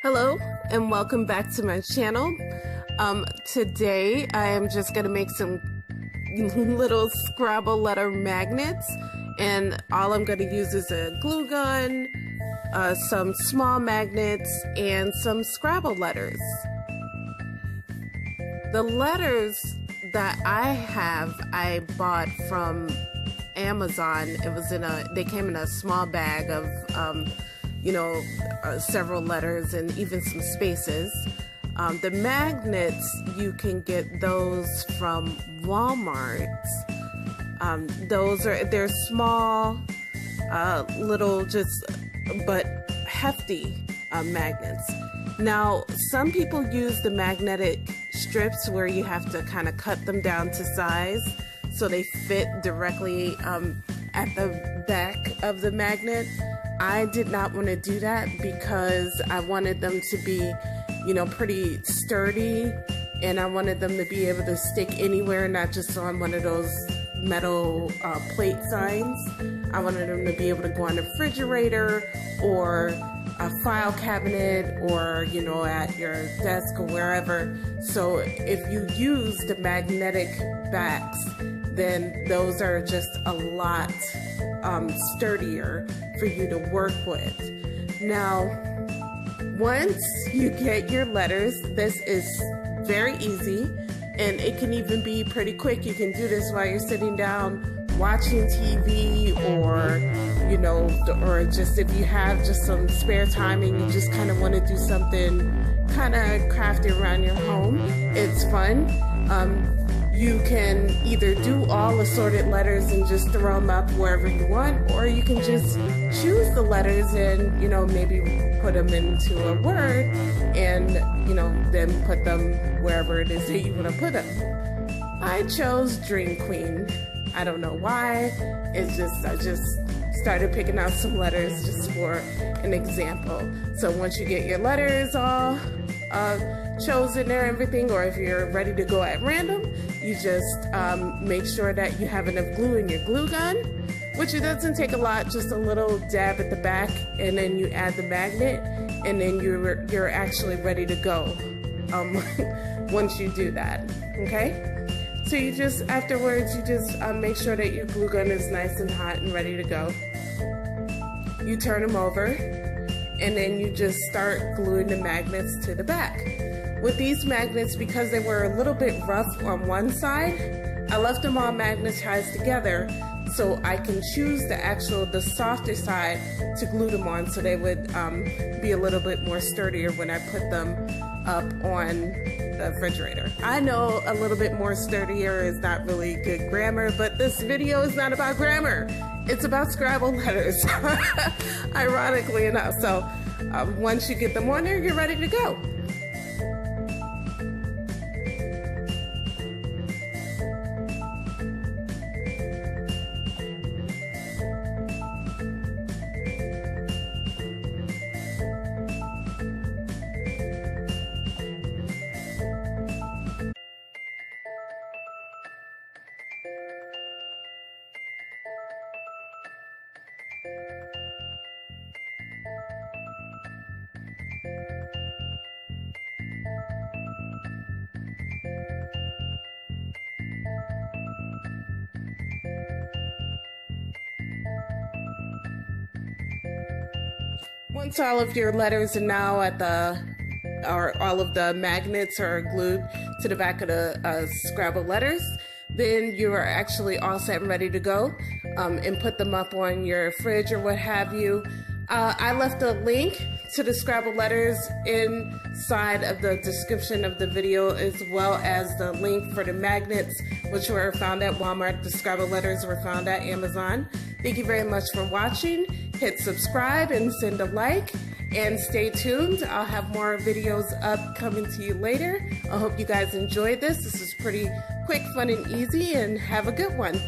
Hello and welcome back to my channel. Today I am just going to make some little Scrabble letter magnets, and all I'm going to use is a glue gun, some small magnets, and some Scrabble letters. The letters that I have, I bought from Amazon. They came in a small bag of several letters and even some spaces. The magnets, you can get those from Walmart. They're small, little, but hefty magnets. Now, some people use the magnetic strips where you have to kind of cut them down to size so they fit directly at the back of the magnet. I did not want to do that because I wanted them to be, pretty sturdy, and I wanted them to be able to stick anywhere, not just on one of those metal plate signs. I wanted them to be able to go on the refrigerator or a file cabinet or, at your desk or wherever. So if you use the magnetic backs, then those are just a lot sturdier for you to work with. Now, once you get your letters, this is very easy, and it can even be pretty quick. You can do this while you're sitting down watching TV, or just if you have just some spare time and you just kind of want to do something kind of crafty around your home. It's fun. You can either do all assorted letters and just throw them up wherever you want, or you can just choose the letters and, maybe put them into a word and, then put them wherever it is that you want to put them. I chose Dream Queen. I don't know why. I just started picking out some letters just for an example. So once you get your letters all chosen and everything, or if you're ready to go at random, you just make sure that you have enough glue in your glue gun, which it doesn't take a lot, just a little dab at the back, and then you add the magnet, and then you're actually ready to go once you do that. Okay, so afterwards you just make sure that your glue gun is nice and hot and ready to go. You turn them over, and then you just start gluing the magnets to the back. With these magnets, because they were a little bit rough on one side, I left them all magnetized together so I can choose the softer side to glue them on, so they would be a little bit more sturdier when I put them up on the refrigerator. I know a little bit more sturdier is not really good grammar, but this video is not about grammar. It's about Scrabble letters, ironically enough. So once you get them on there, you're ready to go. Once all of your letters are now all of the magnets are glued to the back of the Scrabble letters, then you are actually all set and ready to go, and put them up on your fridge or what have you. I left a link to the Scrabble letters inside of the description of the video, as well as the link for the magnets, which were found at Walmart. The Scrabble letters were found at Amazon. Thank you very much for watching. Hit subscribe and send a like, and stay tuned. I'll have more videos up coming to you later. I hope you guys enjoyed this. This is pretty quick, fun, and easy, and have a good one.